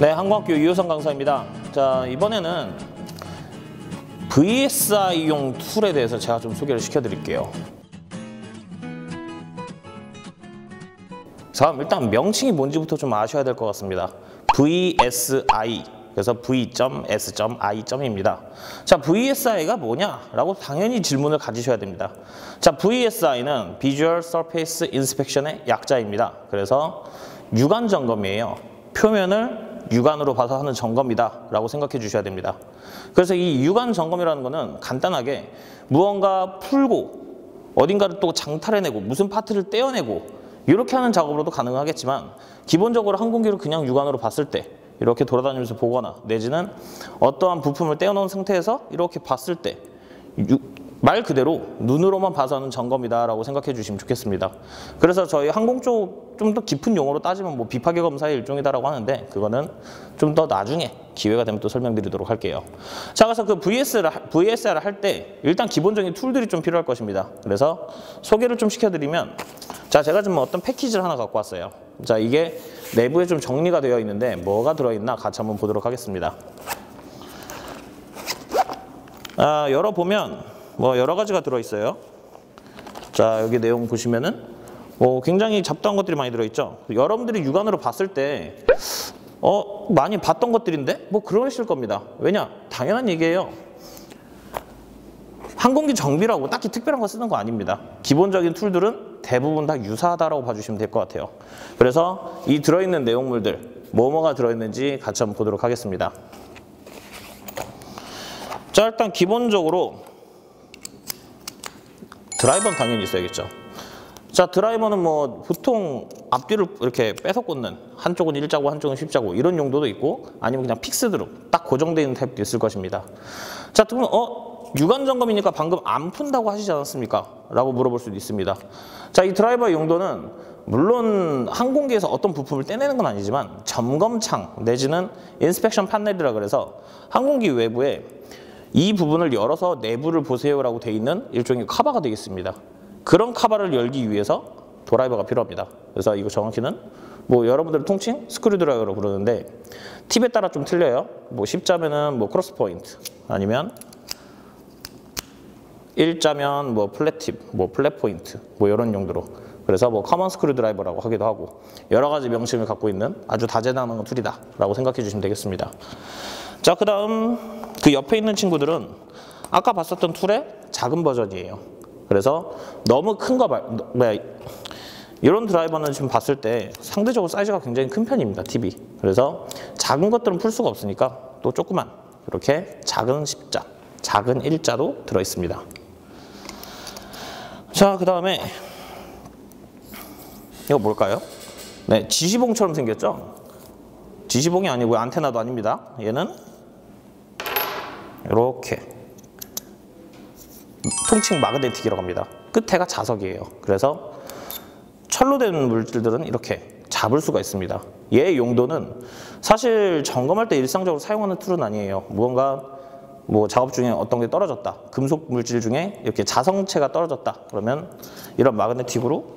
네, 한국학교 유효성 강사입니다. 자, 이번에는 VSI용 툴에 대해서 제가 좀 소개를 시켜드릴게요. 자, 일단 명칭이 뭔지부터 좀 아셔야 될 것 같습니다. VSI, 그래서 V.S.I.입니다. 자, VSI가 뭐냐라고 당연히 질문을 가지셔야 됩니다. 자, VSI는 Visual Surface Inspection의 약자입니다. 그래서 육안 점검이에요. 표면을 육안으로 봐서 하는 점검이다 라고 생각해 주셔야 됩니다. 그래서 이 육안 점검이라는 거는 간단하게 무언가 풀고 어딘가를 또 장탈해내고 무슨 파트를 떼어내고 이렇게 하는 작업으로도 가능하겠지만, 기본적으로 항공기를 그냥 육안으로 봤을 때 이렇게 돌아다니면서 보거나 내지는 어떠한 부품을 떼어놓은 상태에서 이렇게 봤을 때 말 그대로 눈으로만 봐서 하는 점검이다 라고 생각해 주시면 좋겠습니다. 그래서 저희 항공 쪽 좀 더 깊은 용어로 따지면 뭐 비파괴 검사의 일종이다라고 하는데, 그거는 좀 더 나중에 기회가 되면 또 설명드리도록 할게요. 자, 그래서 그 VSR을 할 때 일단 기본적인 툴들이 좀 필요할 것입니다. 그래서 소개를 좀 시켜드리면, 자, 제가 좀 어떤 패키지를 하나 갖고 왔어요. 자, 이게 내부에 좀 정리가 되어 있는데 뭐가 들어있나 같이 한번 보도록 하겠습니다. 열어보면 뭐 여러 가지가 들어있어요. 자, 여기 내용 보시면은 굉장히 잡다한 것들이 많이 들어있죠. 여러분들이 육안으로 봤을 때 많이 봤던 것들인데 뭐 그러실 겁니다. 왜냐? 당연한 얘기예요. 항공기 정비라고 딱히 특별한 거 쓰는 거 아닙니다. 기본적인 툴들은 대부분 다 유사하다라고 봐주시면 될 것 같아요. 그래서 이 들어있는 내용물들 뭐가 들어있는지 같이 한번 보도록 하겠습니다. 자, 일단 기본적으로 드라이버는 당연히 있어야겠죠. 자, 드라이버는 뭐 보통 앞뒤를 이렇게 빼서 꽂는, 한쪽은 일자고 한쪽은 십자고 이런 용도도 있고, 아니면 그냥 픽스드로 딱 고정되어 있는 타입도 있을 것입니다. 자, 그러면 육안 점검이니까 방금 안 푼다고 하시지 않았습니까? 라고 물어볼 수도 있습니다. 자, 이 드라이버의 용도는 물론 항공기에서 어떤 부품을 떼내는 건 아니지만 점검창 내지는 인스펙션 판넬이라 그래서 항공기 외부에 이 부분을 열어서 내부를 보세요라고 돼 있는 일종의 카바가 되겠습니다. 그런 카바를 열기 위해서 드라이버가 필요합니다. 그래서 이거 정확히는 뭐 여러분들 통칭 스크류 드라이버로 부르는데, 팁에 따라 좀 틀려요. 뭐 10자면은 뭐 크로스 포인트, 아니면 1자면 뭐 플랫 팁, 뭐 플랫 포인트, 뭐 이런 용도로. 그래서 뭐 커먼 스크류 드라이버라고 하기도 하고 여러 가지 명칭을 갖고 있는 아주 다재다능한 툴이다 라고 생각해 주시면 되겠습니다. 자, 그 다음 그 옆에 있는 친구들은 아까 봤었던 툴의 작은 버전이에요. 그래서 너무 큰 거 이런 드라이버는 지금 봤을 때 상대적으로 사이즈가 굉장히 큰 편입니다. 팁이. 그래서 작은 것들은 풀 수가 없으니까 또 조그만 이렇게 작은 십자, 작은 일자도 들어있습니다. 자, 그 다음에 이거 뭘까요? 네, 지시봉처럼 생겼죠? 지시봉이 아니고 안테나도 아닙니다. 얘는 이렇게 통칭 마그네틱이라고 합니다. 끝에가 자석이에요. 그래서 철로 된 물질들은 이렇게 잡을 수가 있습니다. 얘의 용도는 사실 점검할 때 일상적으로 사용하는 툴은 아니에요. 무언가 뭐 작업 중에 어떤 게 떨어졌다, 금속 물질 중에 이렇게 자성체가 떨어졌다 그러면 이런 마그네틱으로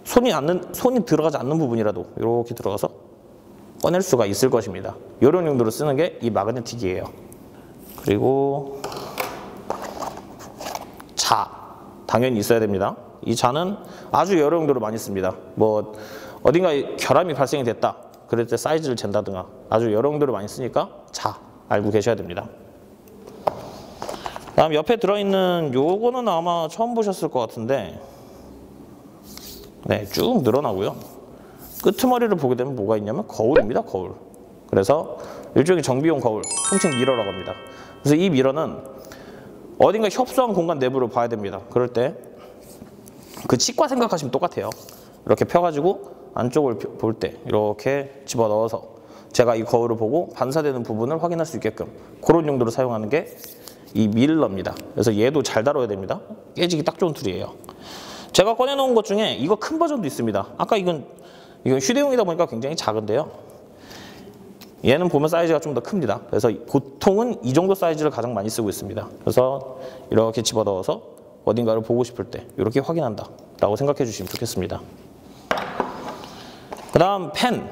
손이 들어가지 않는 부분이라도 이렇게 들어가서 꺼낼 수가 있을 것입니다. 이런 용도로 쓰는 게 이 마그네틱이에요. 그리고 자, 당연히 있어야 됩니다. 이 자는 아주 여러 용도로 많이 씁니다. 뭐 어딘가에 결함이 발생이 됐다 그럴 때 사이즈를 잰다든가 아주 여러 용도로 많이 쓰니까 자 알고 계셔야 됩니다. 다음 옆에 들어있는 요거는 아마 처음 보셨을 것 같은데, 네, 쭉 늘어나고요. 끄트머리를 보게 되면 뭐가 있냐면 거울입니다. 거울. 그래서 일종의 정비용 거울, 통칭 미러라고 합니다. 그래서 이 미러는 어딘가 협소한 공간 내부를 봐야 됩니다. 그럴 때 그 치과 생각하시면 똑같아요. 이렇게 펴가지고 안쪽을 볼 때 이렇게 집어넣어서 제가 이 거울을 보고 반사되는 부분을 확인할 수 있게끔 그런 용도로 사용하는 게 이 밀러입니다. 그래서 얘도 잘 다뤄야 됩니다. 깨지기 딱 좋은 툴이에요. 제가 꺼내놓은 것 중에 이거 큰 버전도 있습니다. 아까 이건 휴대용이다 보니까 굉장히 작은데요. 얘는 보면 사이즈가 좀 더 큽니다. 그래서 보통은 이 정도 사이즈를 가장 많이 쓰고 있습니다. 그래서 이렇게 집어넣어서 어딘가를 보고 싶을 때 이렇게 확인한다 라고 생각해 주시면 좋겠습니다. 그 다음 펜.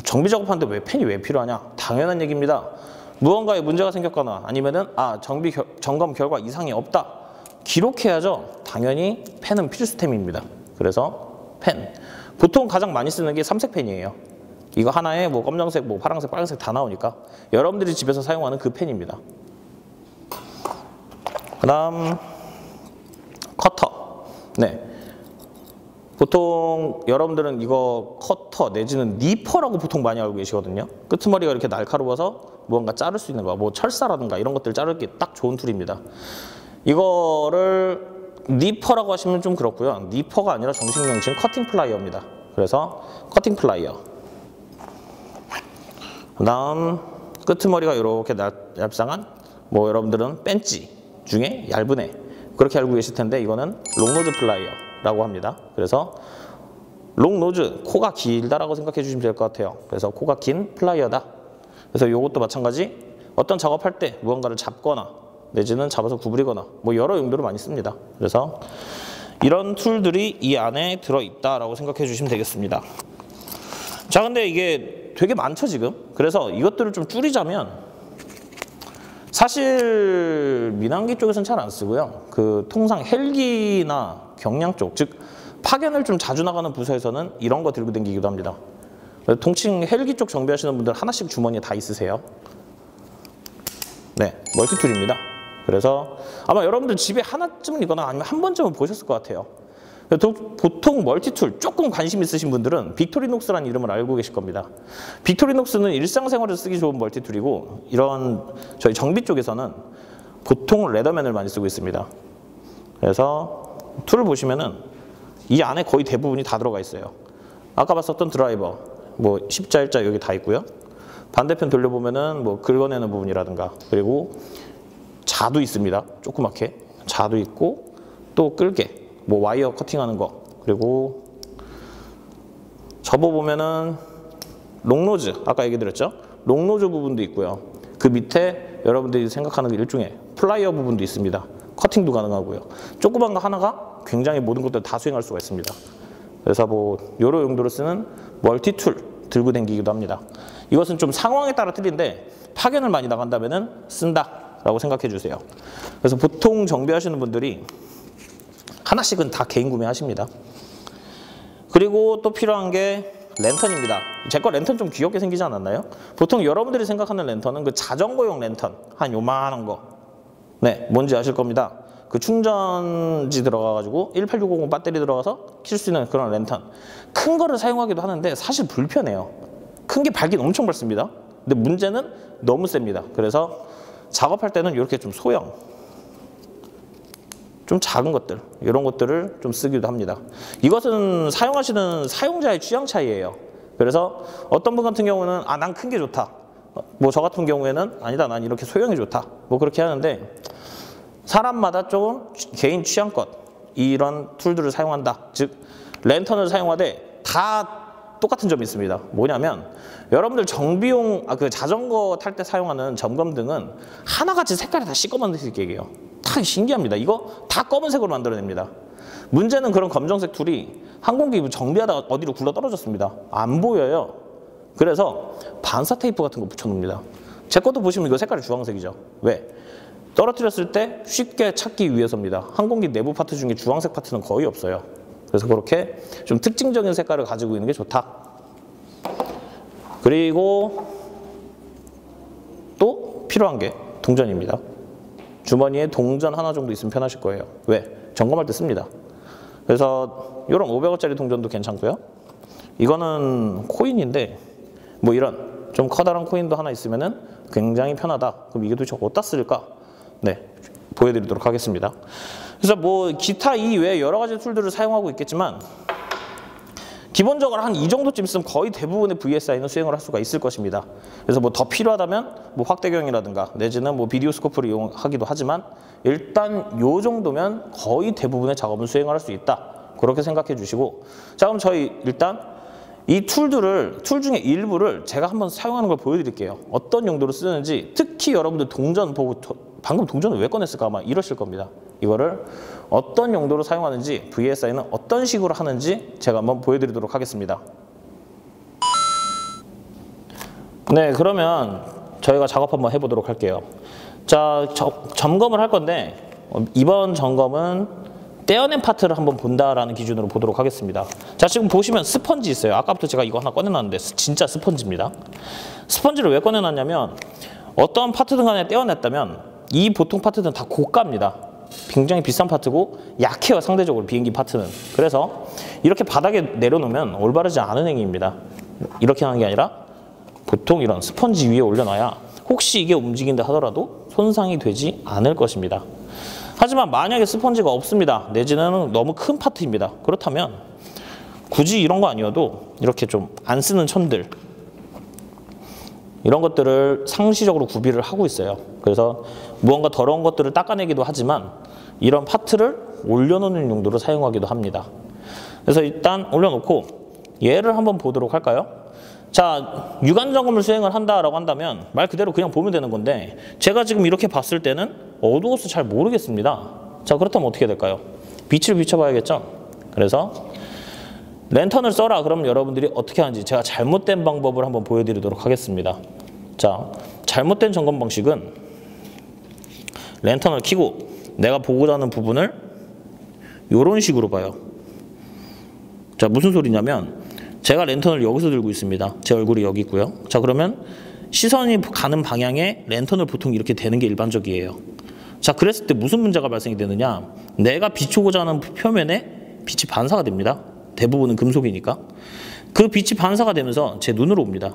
정비 작업하는데 왜 펜이 왜 필요하냐? 당연한 얘기입니다. 무언가에 문제가 생겼거나 아니면은 점검 결과 이상이 없다. 기록해야죠. 당연히 펜은 필수템입니다. 그래서 펜. 보통 가장 많이 쓰는 게 삼색 펜이에요. 이거 하나에 뭐 검정색, 뭐 파란색, 빨간색 다 나오니까 여러분들이 집에서 사용하는 그 펜입니다. 그다음 커터. 네. 보통 여러분들은 이거 커터 내지는 니퍼라고 보통 많이 알고 계시거든요. 끄트머리가 이렇게 날카로워서 무언가 자를 수 있는 거, 뭐 철사라든가 이런 것들 자르기 딱 좋은 툴입니다. 이거를 니퍼라고 하시면 좀 그렇고요. 니퍼가 아니라 정식 명칭 커팅 플라이어입니다. 그래서 커팅 플라이어. 그다음 끄트머리가 이렇게 얇상한 뭐 여러분들은 벤치 중에 얇은 애 그렇게 알고 계실 텐데 이거는 롱노즈 플라이어라고 합니다. 그래서 롱노즈, 코가 길다라고 생각해 주시면 될 것 같아요. 그래서 코가 긴 플라이어다. 그래서 이것도 마찬가지 어떤 작업할 때 무언가를 잡거나 내지는 잡아서 구부리거나 뭐 여러 용도로 많이 씁니다. 그래서 이런 툴들이 이 안에 들어있다라고 생각해 주시면 되겠습니다. 자, 근데 이게 되게 많죠 지금. 그래서 이것들을 좀 줄이자면 사실 민항기 쪽에서는 잘 안 쓰고요. 통상 헬기나 경량 쪽, 즉 파견을 좀 자주 나가는 부서에서는 이런 거 들고 다니기도 합니다. 통칭 헬기 쪽 정비하시는 분들 하나씩 주머니에 다 있으세요. 네, 멀티툴입니다. 그래서 아마 여러분들 집에 하나쯤은 있거나 아니면 한 번쯤은 보셨을 것 같아요. 보통 멀티툴 조금 관심 있으신 분들은 빅토리녹스라는 이름을 알고 계실 겁니다. 빅토리녹스는 일상생활에서 쓰기 좋은 멀티툴이고 이런 저희 정비 쪽에서는 보통 레더맨을 많이 쓰고 있습니다. 그래서 툴을 보시면은 이 안에 거의 대부분이 다 들어가 있어요. 아까 봤었던 드라이버, 뭐 십자, 일자 여기 다 있고요. 반대편 돌려보면은 뭐 긁어내는 부분이라든가 그리고 자도 있습니다. 조그맣게 자도 있고 또 끌게 뭐 와이어 커팅하는 거 그리고 접어보면은 롱노즈 아까 얘기 드렸죠? 롱노즈 부분도 있고요. 그 밑에 여러분들이 생각하는 일종의 플라이어 부분도 있습니다. 커팅도 가능하고요. 조그만 거 하나가 굉장히 모든 것들을 다 수행할 수가 있습니다. 그래서 뭐 여러 용도로 쓰는 멀티툴 들고 다니기도 합니다. 이것은 좀 상황에 따라 틀린데 파견을 많이 나간다면은 쓴다라고 생각해 주세요. 그래서 보통 정비하시는 분들이 하나씩은 다 개인 구매하십니다. 그리고 또 필요한 게 랜턴입니다. 제 거 랜턴 좀 귀엽게 생기지 않았나요? 보통 여러분들이 생각하는 랜턴은 그 자전거용 랜턴 한 요만한 거. 네, 뭔지 아실 겁니다. 그 충전지 들어가가지고 18650 배터리 들어가서 킬 수 있는 그런 랜턴. 큰 거를 사용하기도 하는데 사실 불편해요. 큰 게 밝긴 엄청 밝습니다. 근데 문제는 너무 셉니다. 그래서 작업할 때는 이렇게 좀 소형, 좀 작은 것들, 이런 것들을 좀 쓰기도 합니다. 이것은 사용하시는 사용자의 취향 차이예요. 그래서 어떤 분 같은 경우는 난 큰 게 좋다. 뭐 저 같은 경우에는 아니다, 난 이렇게 소형이 좋다. 뭐 그렇게 하는데 사람마다 조금 개인 취향껏 이런 툴들을 사용한다. 즉 랜턴을 사용하되 다 똑같은 점이 있습니다. 뭐냐면 여러분들 정비용 그 자전거 탈 때 사용하는 점검등은 하나같이 색깔이 다 시꺼 만드실게요. 다 신기합니다. 이거 다 검은색으로 만들어냅니다. 문제는 그런 검정색 툴이 항공기 정비하다가 어디로 굴러 떨어졌습니다. 안 보여요. 그래서 반사 테이프 같은 거 붙여놓습니다. 제 것도 보시면 이거 색깔이 주황색이죠. 왜? 떨어뜨렸을 때 쉽게 찾기 위해서입니다. 항공기 내부 파트 중에 주황색 파트는 거의 없어요. 그래서 그렇게 좀 특징적인 색깔을 가지고 있는 게 좋다. 그리고 또 필요한 게 동전입니다. 주머니에 동전 하나 정도 있으면 편하실 거예요. 왜? 점검할 때 씁니다. 그래서 이런 500원짜리 동전도 괜찮고요. 이거는 코인인데 뭐 이런 좀 커다란 코인도 하나 있으면은 굉장히 편하다. 그럼 이게 도대체 어디다 쓸까? 네, 보여드리도록 하겠습니다. 그래서 뭐 기타 이외에 여러 가지 툴들을 사용하고 있겠지만 기본적으로 한 이 정도쯤 있으면 거의 대부분의 VSI는 수행을 할 수가 있을 것입니다. 그래서 뭐 더 필요하다면 뭐 확대경이라든가 내지는 뭐 비디오 스코프를 이용하기도 하지만 일단 요 정도면 거의 대부분의 작업은 수행을 할 수 있다. 그렇게 생각해 주시고 자 그럼 저희 일단 이 툴 중에 일부를 제가 한번 사용하는 걸 보여드릴게요. 어떤 용도로 쓰는지 특히 여러분들 동전 보고 방금 동전을 왜 꺼냈을까 아마 이러실 겁니다. 이거를 어떤 용도로 사용하는지 VSI는 어떤 식으로 하는지 제가 한번 보여드리도록 하겠습니다. 네, 그러면 저희가 작업 한번 해보도록 할게요. 자, 점검을 할 건데 이번 점검은 떼어낸 파트를 한번 본다라는 기준으로 보도록 하겠습니다. 자, 지금 보시면 스펀지 있어요. 아까부터 제가 이거 하나 꺼내놨는데 진짜 스펀지입니다. 스펀지를 왜 꺼내놨냐면 어떤 파트든 간에 떼어냈다면 이 보통 파트들은 다 고가입니다. 굉장히 비싼 파트고 약해요, 상대적으로 비행기 파트는. 그래서 이렇게 바닥에 내려놓으면 올바르지 않은 행위입니다. 이렇게 하는 게 아니라 보통 이런 스펀지 위에 올려놔야 혹시 이게 움직인다 하더라도 손상이 되지 않을 것입니다. 하지만 만약에 스펀지가 없습니다. 내지는 너무 큰 파트입니다. 그렇다면 굳이 이런 거 아니어도 이렇게 좀 안 쓰는 천들 이런 것들을 상시적으로 구비를 하고 있어요. 그래서 무언가 더러운 것들을 닦아내기도 하지만 이런 파트를 올려놓는 용도로 사용하기도 합니다. 그래서 일단 올려놓고 얘를 한번 보도록 할까요? 자, 유관 점검을 수행을 한다라고 한다면 말 그대로 그냥 보면 되는 건데 제가 지금 이렇게 봤을 때는 어두워서 잘 모르겠습니다. 자, 그렇다면 어떻게 될까요? 빛을 비춰봐야겠죠? 그래서 랜턴을 써라. 그러면 여러분들이 어떻게 하는지 제가 잘못된 방법을 한번 보여드리도록 하겠습니다. 자, 잘못된 점검 방식은 랜턴을 켜고 내가 보고자 하는 부분을 이런 식으로 봐요. 자, 무슨 소리냐면 제가 랜턴을 여기서 들고 있습니다. 제 얼굴이 여기 있고요. 자, 그러면 시선이 가는 방향에 랜턴을 보통 이렇게 대는 게 일반적이에요. 자, 그랬을 때 무슨 문제가 발생이 되느냐? 내가 비추고자 하는 표면에 빛이 반사가 됩니다. 대부분은 금속이니까. 그 빛이 반사가 되면서 제 눈으로 옵니다.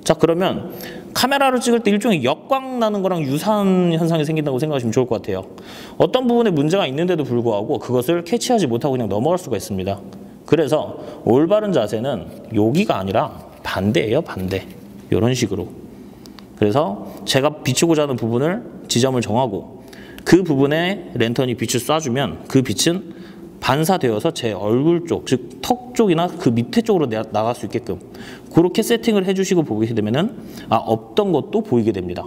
자, 그러면 카메라로 찍을 때 일종의 역광 나는 거랑 유사한 현상이 생긴다고 생각하시면 좋을 것 같아요. 어떤 부분에 문제가 있는데도 불구하고 그것을 캐치하지 못하고 그냥 넘어갈 수가 있습니다. 그래서 올바른 자세는 여기가 아니라 반대예요, 반대. 이런 식으로. 그래서 제가 비추고자 하는 부분을 지점을 정하고 그 부분에 랜턴이 빛을 쏴주면 그 빛은 반사되어서 제 얼굴 쪽, 즉 턱 쪽이나 그 밑에 쪽으로 나갈 수 있게끔 그렇게 세팅을 해주시고 보게 되면은 없던 것도 보이게 됩니다.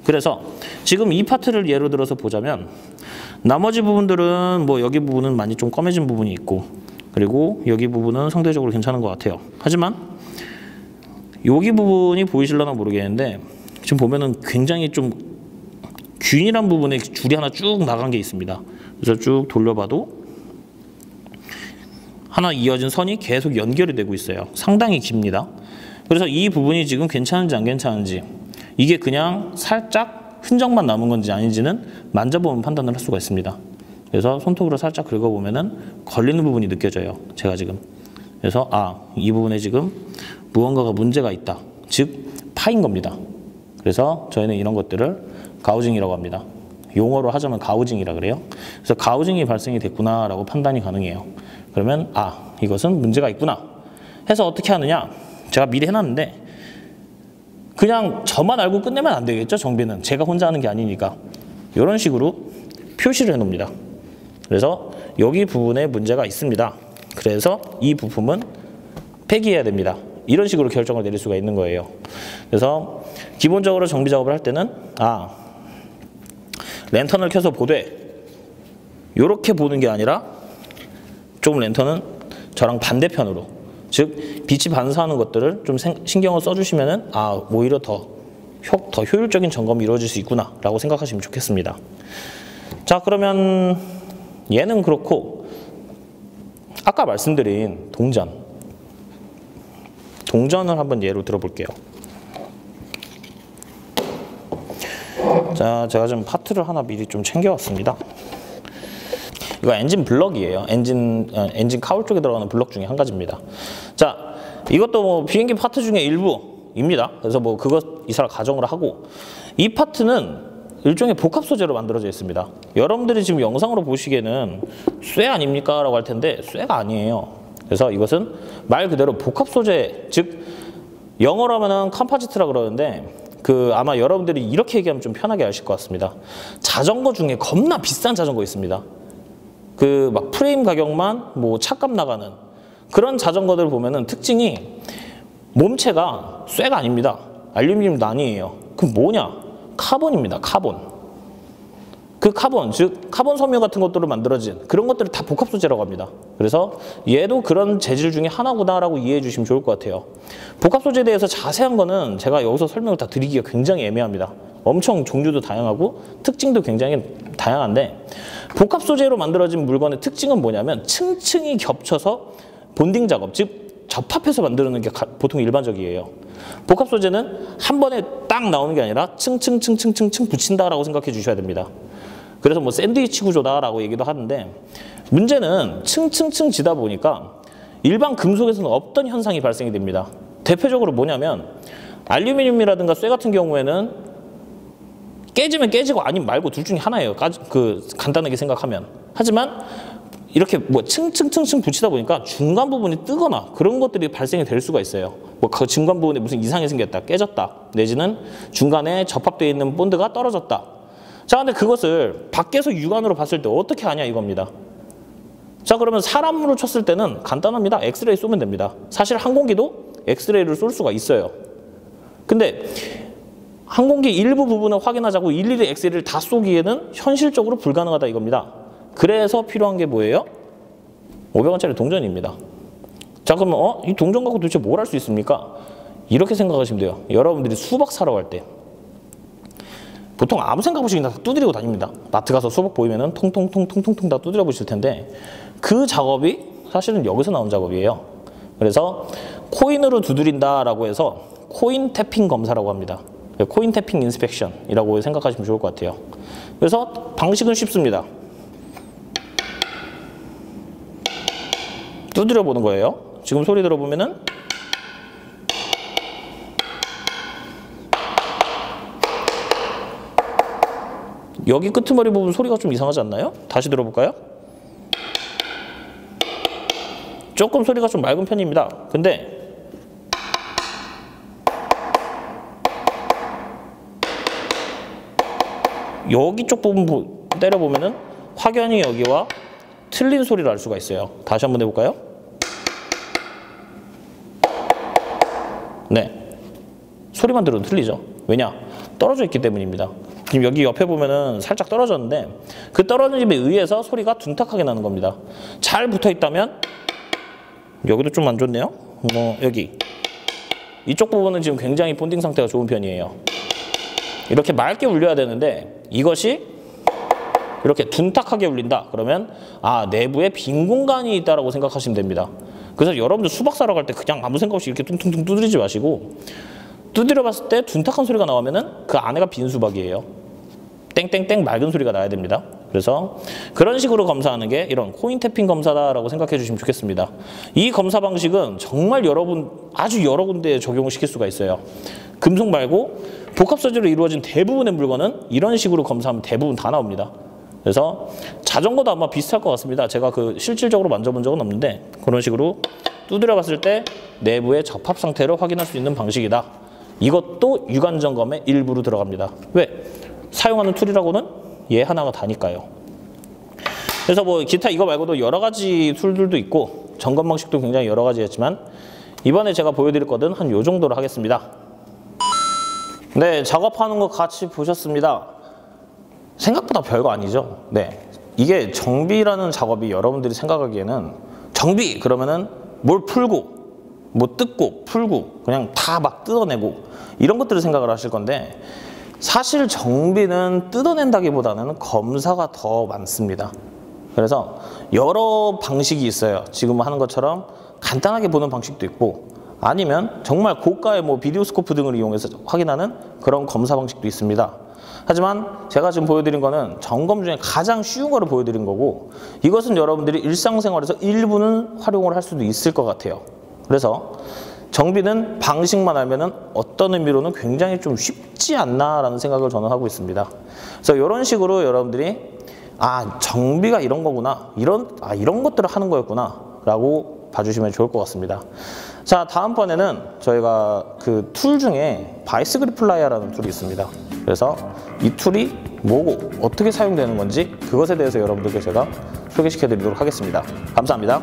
그래서 지금 이 파트를 예로 들어서 보자면 나머지 부분들은 뭐 여기 부분은 많이 좀 검해진 부분이 있고 그리고 여기 부분은 상대적으로 괜찮은 것 같아요. 하지만 여기 부분이 보이실려나 모르겠는데 지금 보면은 굉장히 좀 균일한 부분에 줄이 하나 쭉 나간 게 있습니다. 그래서 쭉 돌려봐도 하나 이어진 선이 계속 연결이 되고 있어요. 상당히 깁니다. 그래서 이 부분이 지금 괜찮은지 안 괜찮은지 이게 그냥 살짝 흔적만 남은 건지 아닌지는 만져보면 판단을 할 수가 있습니다. 그래서 손톱으로 살짝 긁어보면은 걸리는 부분이 느껴져요. 제가 지금. 그래서 이 부분에 지금 무언가가 문제가 있다. 즉 파인 겁니다. 그래서 저희는 이런 것들을 가우징이라고 합니다. 용어로 하자면 가우징이라 그래요. 그래서 가우징이 발생이 됐구나라고 판단이 가능해요. 그러면 이것은 문제가 있구나 해서 어떻게 하느냐, 제가 미리 해놨는데 그냥 저만 알고 끝내면 안 되겠죠. 정비는 제가 혼자 하는 게 아니니까 이런 식으로 표시를 해놓습니다. 그래서 여기 부분에 문제가 있습니다. 그래서 이 부품은 폐기해야 됩니다. 이런 식으로 결정을 내릴 수가 있는 거예요. 그래서 기본적으로 정비 작업을 할 때는 랜턴을 켜서 보되 이렇게 보는 게 아니라 좀 랜턴은 저랑 반대편으로, 즉 빛이 반사하는 것들을 좀 신경을 써주시면은 오히려 더 효율적인 점검이 이루어질 수 있구나 라고 생각하시면 좋겠습니다. 자, 그러면 얘는 그렇고 아까 말씀드린 동전을 한번 예로 들어볼게요. 자, 제가 지금 파트를 하나 미리 좀 챙겨왔습니다. 이거 엔진 블럭이에요. 엔진 카울 쪽에 들어가는 블럭 중에 한 가지입니다. 자, 이것도 뭐 비행기 파트 중에 일부입니다. 그래서 뭐 그것 이사를 가정을 하고, 이 파트는 일종의 복합 소재로 만들어져 있습니다. 여러분들이 지금 영상으로 보시기에는 쇠 아닙니까? 라고 할 텐데 쇠가 아니에요. 그래서 이것은 말 그대로 복합 소재, 즉 영어로 하면은 컴포지트라 그러는데 아마 여러분들이 이렇게 얘기하면 좀 편하게 아실 것 같습니다. 자전거 중에 겁나 비싼 자전거 있습니다. 막 프레임 가격만 뭐 차값 나가는 그런 자전거들 보면은 특징이 몸체가 쇠가 아닙니다. 알루미늄도 아니에요. 그럼 뭐냐? 카본입니다. 카본. 그 카본, 즉 카본 섬유 같은 것들로 만들어진 그런 것들을 다 복합 소재라고 합니다. 그래서 얘도 그런 재질 중에 하나구나라고 이해해 주시면 좋을 것 같아요. 복합 소재에 대해서 자세한 거는 제가 여기서 설명을 다 드리기가 굉장히 애매합니다. 엄청 종류도 다양하고 특징도 굉장히 다양한데, 복합 소재로 만들어진 물건의 특징은 뭐냐면 층층이 겹쳐서 본딩 작업, 즉 접합해서 만드는 게 보통 일반적이에요. 복합 소재는 한 번에 딱 나오는 게 아니라 층층층층층층 붙인다라고 생각해 주셔야 됩니다. 그래서 뭐 샌드위치 구조다라고 얘기도 하는데, 문제는 층층층 지다 보니까 일반 금속에서는 없던 현상이 발생이 됩니다. 대표적으로 뭐냐면 알루미늄이라든가 쇠 같은 경우에는 깨지면 깨지고 아니면 말고 둘 중에 하나예요. 간단하게 생각하면. 하지만 이렇게 뭐 층층층층 붙이다 보니까 중간 부분이 뜨거나 그런 것들이 발생이 될 수가 있어요. 뭐 그 중간 부분에 무슨 이상이 생겼다, 깨졌다, 내지는 중간에 접합되어 있는 본드가 떨어졌다. 자, 근데 그것을 밖에서 육안으로 봤을 때 어떻게 하냐 이겁니다. 자, 그러면 사람으로 쳤을 때는 간단합니다. 엑스레이 쏘면 됩니다. 사실 항공기도 엑스레이를 쏠 수가 있어요. 근데 항공기 일부 부분을 확인하자고 일일이 엑스레이를 다 쏘기에는 현실적으로 불가능하다 이겁니다. 그래서 필요한 게 뭐예요? 500원짜리 동전입니다. 자, 그러면 이 동전 갖고 도대체 뭘 할 수 있습니까? 이렇게 생각하시면 돼요. 여러분들이 수박 사러 갈 때 보통 아무 생각 없이 그냥 다 두드리고 다닙니다. 마트 가서 수박 보이면은 통통통통통통 다 두드려 보실 텐데, 그 작업이 사실은 여기서 나온 작업이에요. 그래서 코인으로 두드린다라고 해서 코인 태핑 검사라고 합니다. 코인 태핑 인스펙션이라고 생각하시면 좋을 것 같아요. 그래서 방식은 쉽습니다. 두드려 보는 거예요. 지금 소리 들어보면은 여기 끄트머리 부분 소리가 좀 이상하지 않나요? 다시 들어볼까요? 조금 소리가 좀 맑은 편입니다. 근데 여기 쪽 부분 때려보면은 확연히 여기와 틀린 소리를 알 수가 있어요. 다시 한번 해볼까요? 네, 소리만 들어도 틀리죠. 왜냐? 떨어져 있기 때문입니다. 지금 여기 옆에 보면은 살짝 떨어졌는데 그 떨어짐에 의해서 소리가 둔탁하게 나는 겁니다. 잘 붙어 있다면 여기도 좀 안 좋네요. 여기 이쪽 부분은 지금 굉장히 본딩 상태가 좋은 편이에요. 이렇게 맑게 울려야 되는데 이것이 이렇게 둔탁하게 울린다. 그러면 내부에 빈 공간이 있다라고 생각하시면 됩니다. 그래서 여러분들 수박 사러 갈 때 그냥 아무 생각 없이 이렇게 퉁퉁퉁 두드리지 마시고, 두드려 봤을 때 둔탁한 소리가 나오면은 그 안에가 빈 수박이에요. 땡땡땡 맑은 소리가 나야 됩니다. 그래서 그런 식으로 검사하는 게 이런 코인 태핑 검사다라고 생각해 주시면 좋겠습니다. 이 검사 방식은 정말 아주 여러 군데에 적용을 시킬 수가 있어요. 금속 말고 복합 소재로 이루어진 대부분의 물건은 이런 식으로 검사하면 대부분 다 나옵니다. 그래서 자전거도 아마 비슷할 것 같습니다. 제가 실질적으로 만져본 적은 없는데 그런 식으로 두드려 봤을 때 내부의 접합 상태를 확인할 수 있는 방식이다. 이것도 육안 점검의 일부로 들어갑니다. 왜? 사용하는 툴이라고는 얘 하나가 다니까요. 그래서 뭐 기타 이거 말고도 여러 가지 툴들도 있고 점검 방식도 굉장히 여러 가지였지만 이번에 제가 보여드릴 것은 한 요 정도로 하겠습니다. 네, 작업하는 거 같이 보셨습니다. 생각보다 별거 아니죠. 네, 이게 정비라는 작업이 여러분들이 생각하기에는 정비 그러면은 뭘 풀고 뭐 뜯고 풀고 그냥 다 막 뜯어내고 이런 것들을 생각을 하실 건데, 사실 정비는 뜯어낸다기보다는 검사가 더 많습니다. 그래서 여러 방식이 있어요. 지금 하는 것처럼 간단하게 보는 방식도 있고, 아니면 정말 고가의 뭐 비디오 스코프 등을 이용해서 확인하는 그런 검사 방식도 있습니다. 하지만 제가 지금 보여드린 거는 점검 중에 가장 쉬운 거를 보여드린 거고, 이것은 여러분들이 일상생활에서 일부는 활용을 할 수도 있을 것 같아요. 그래서 정비는 방식만 알면은 어떤 의미로는 굉장히 좀 쉽지 않나라는 생각을 저는 하고 있습니다. 그래서 이런 식으로 여러분들이 정비가 이런 거구나, 이런 것들을 하는 거였구나 라고 봐주시면 좋을 것 같습니다. 자, 다음번에는 저희가 그 툴 중에 바이스 그리플라이어라는 툴이 있습니다. 그래서 이 툴이 뭐고 어떻게 사용되는 건지 그것에 대해서 여러분들께 제가 소개시켜 드리도록 하겠습니다. 감사합니다.